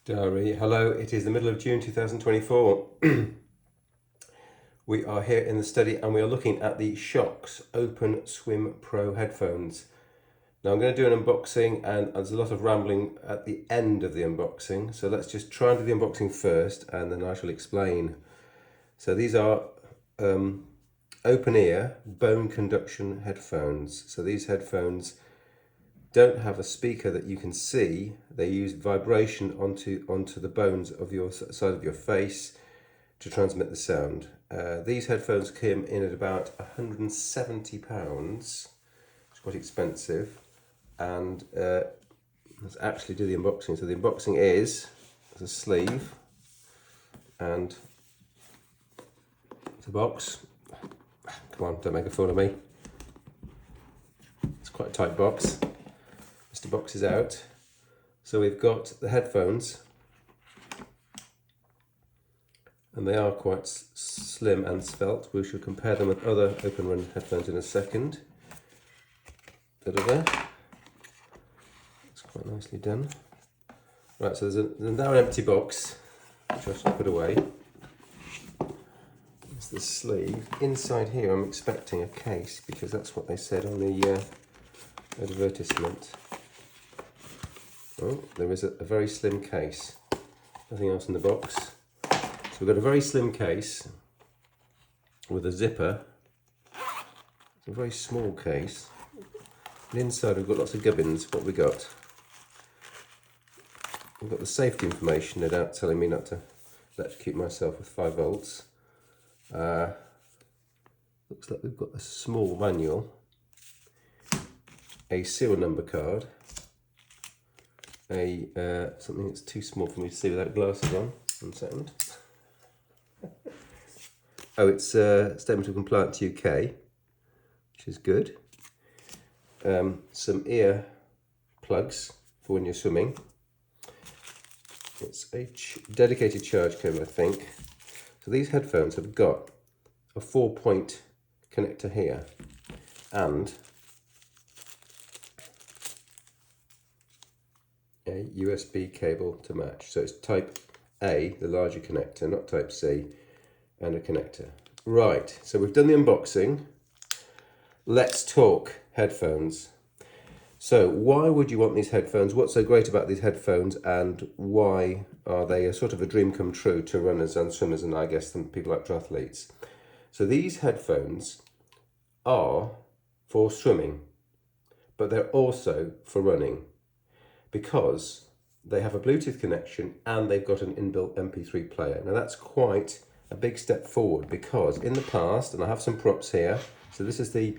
Diary, hello, it is the middle of June 2024. We are here in the study and we are looking at the Shokz OpenSwim Pro headphones. Now I'm going to do an unboxing and there's a lot of rambling at the end of the unboxing, so let's just try and do the unboxing first and then I shall explain. So these are open ear bone conduction headphones. So these headphones don't have a speaker that you can see. They use vibration onto the bones of your side of your face to transmit the sound. These headphones came in at about £170. It's quite expensive. And let's actually do the unboxing. So the unboxing is a sleeve and the box. Come on, don't make a fool of me. It's quite a tight box. Mr. Box is out. So we've got the headphones, and they are quite slim and svelte. We shall compare them with other open run headphones in a second. Da-da-da. It's quite nicely done. Right, so there's now an empty box, which I shall put away. There's the sleeve. Inside here I'm expecting a case, because that's what they said on the advertisement. Oh, there is a very slim case. Nothing else in the box. So we've got a very slim case with a zipper. It's a very small case. And inside we've got lots of gubbins. What we got? We've got the safety information, no doubt, telling me not to electrocute myself with 5 volts. Looks like we've got a small manual, a serial number card, something that's too small for me to see without glasses on. 1 second. Oh, it's Statement of Compliance UK, which is good. Some ear plugs for when you're swimming. It's a dedicated charge cable, I think. So these headphones have got a 4-point connector here and a USB cable to match. So it's type A, the larger connector, not type C, and a connector. Right, so we've done the unboxing. Let's talk headphones. So why would you want these headphones? What's so great about these headphones, and why are they a sort of a dream come true to runners and swimmers, and I guess some people like triathletes? So these headphones are for swimming, but they're also for running, because they have a Bluetooth connection and they've got an inbuilt MP3 player. Now that's quite a big step forward, because in the past, and I have some props here, so this is the,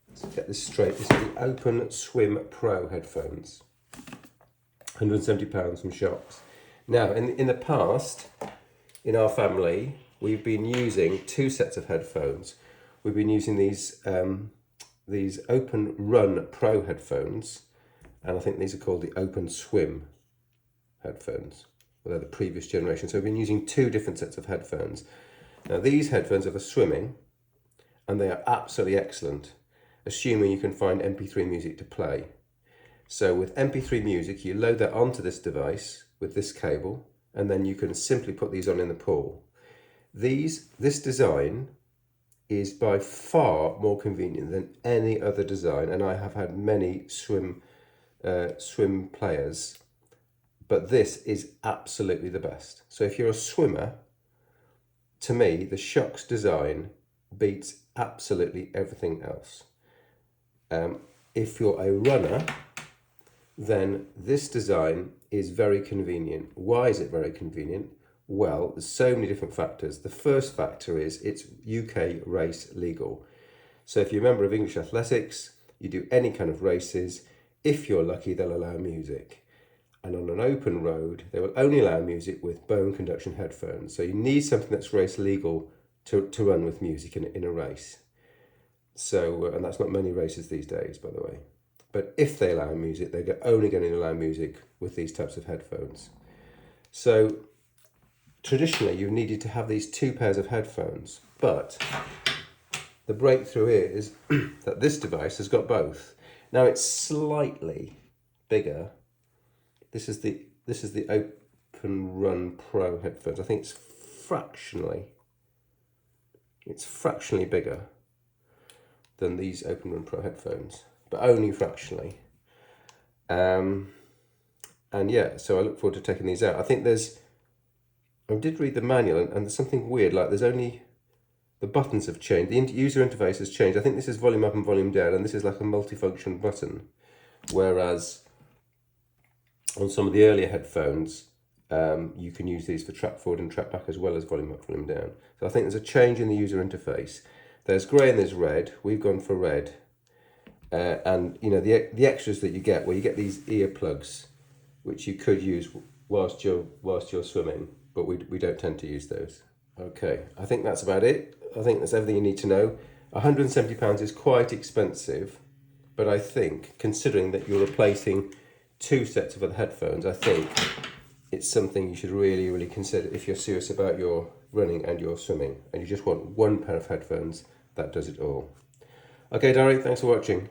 let's get this straight, this is the OpenSwim Pro headphones, £170 from Shokz. Now in the past, in our family, we've been using 2 sets of headphones. We've been using these Open Run Pro headphones, and I think these are called the OpenSwim headphones. Well, they're the previous generation. So we've been using 2 different sets of headphones. Now these headphones are for swimming, and they are absolutely excellent, assuming you can find MP3 music to play. So with MP3 music, you load that onto this device with this cable, and then you can simply put these on in the pool. This design is by far more convenient than any other design, and I have had many swim players, but this is absolutely the best. So if you're a swimmer, to me, the Shokz design beats absolutely everything else. If you're a runner, then this design is very convenient. Why is it very convenient? Well, there's so many different factors. The first factor is it's UK race legal. So if you're a member of English Athletics, you do any kind of races, if you're lucky, they'll allow music. And on an open road, they will only allow music with bone conduction headphones. So you need something that's race legal to run with music in a race. So, and that's not many races these days, by the way. But if they allow music, they're only going to allow music with these types of headphones. So traditionally, you've needed to have these 2 pairs of headphones, but the breakthrough is that this device has got both. Now it's slightly bigger. This is the OpenRun Pro headphones. I think it's fractionally bigger than these OpenRun Pro headphones, but only fractionally. And yeah, so I look forward to taking these out. I think I did read the manual, and there's something weird, like there's only, the buttons have changed, the user interface has changed. I think this is volume up and volume down, and this is like a multifunction button, whereas on some of the earlier headphones, you can use these for track forward and track back as well as volume up, volume down. So I think there's a change in the user interface. There's grey and there's red. We've gone for red. And you know, the extras that you get, where you get these earplugs, which you could use whilst you're swimming, but we don't tend to use those. Okay, I think that's about it. I think that's everything you need to know. £170 is quite expensive, but I think, considering that you're replacing 2 sets of other headphones, I think it's something you should really, really consider if you're serious about your running and your swimming, and you just want one pair of headphones that does it all. Okay, Dari, thanks for watching.